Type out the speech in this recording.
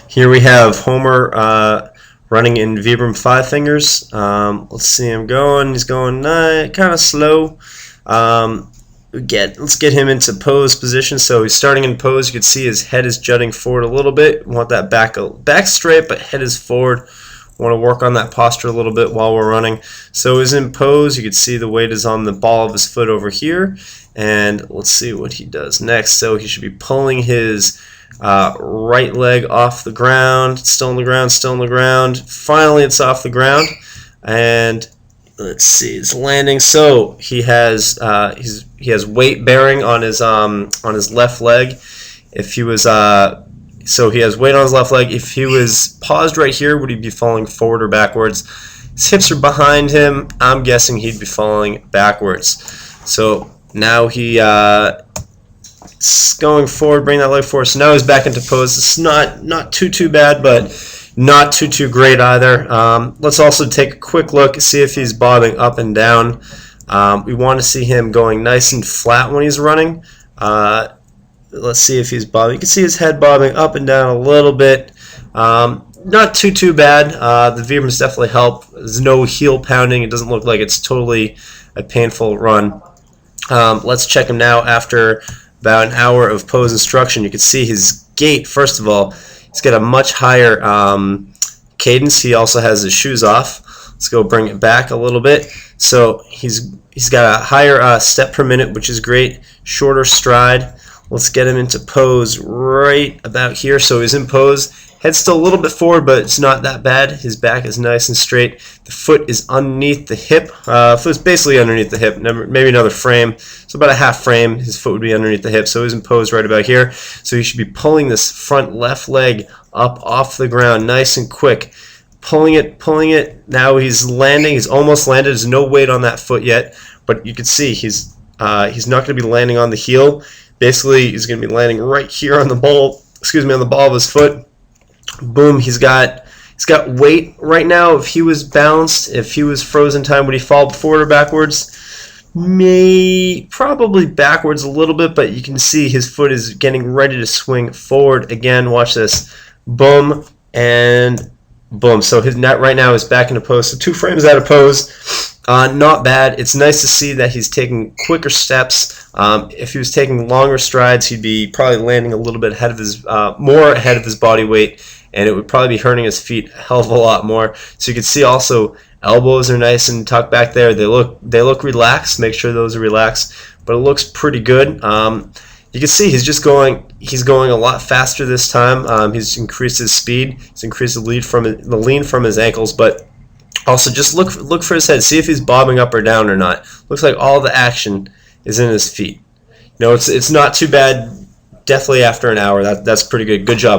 Here we have Homer running in Vibram Five Fingers. Let's see him going. He's going kind of slow. Let's get him into pose position. So he's starting in pose. You can see his head is jutting forward a little bit. We want that back straight, but head is forward. Want to work on that posture a little bit while we're running. So he's in pose. You can see the weight is on the ball of his foot over here. And let's see what he does next. So he should be pulling his right leg off the ground. It's still on the ground, still on the ground. Finally, it's off the ground. And let's see, it's landing. So he has weight bearing on his left leg. If he was so he has weight on his left leg. If he was paused right here, would he be falling forward or backwards? His hips are behind him. I'm guessing he'd be falling backwards. So now he going forward, bring that leg forward. So now he's back into pose. It's not too bad, but not too great either. Let's also take a quick look, see if he's bobbing up and down. We want to see him going nice and flat when he's running. Let's see if he's bobbing. You can see his head bobbing up and down a little bit. Not too bad. The Vibrams definitely help. There's no heel pounding. It doesn't look like it's totally a painful run. Let's check him now after about an hour of pose instruction. You can see his gait. First of all, he's got a much higher cadence. He also has his shoes off. Let's go bring it back a little bit. So he's got a higher step per minute, which is great. Shorter stride. Let's get him into pose right about here. So he's in pose. Head's still a little bit forward, but it's not that bad. His back is nice and straight. The foot is underneath the hip. Foot's basically underneath the hip, maybe another frame. So about a half frame, his foot would be underneath the hip. So he's in pose right about here. So he should be pulling this front left leg up off the ground nice and quick. Pulling it. Now he's landing. He's almost landed. There's no weight on that foot yet, but you can see he's not going to be landing on the heel. Basically, he's going to be landing right here on the ball. On the ball of his foot. Boom. He's got weight right now. If he was bounced, if he was frozen time, would he fall forward or backwards? Probably backwards a little bit, but you can see his foot is getting ready to swing forward again. Watch this. Boom and boom. So his net right now is back into pose. So 2 frames out of pose. Not bad. It's nice to see that he's taking quicker steps. If he was taking longer strides, he'd be probably landing a little bit ahead of his, more ahead of his body weight, and it would probably be hurting his feet a hell of a lot more. So you can see also elbows are nice and tucked back there. They look relaxed. Make sure those are relaxed, but it looks pretty good. You can see he's going a lot faster this time. He's increased his speed. He's increased the lean from his ankles, but also just look for his head. See if he's bobbing up or down or not. Looks like all the action is in his feet. It's not too bad. Definitely after an hour, that's pretty good. Good job.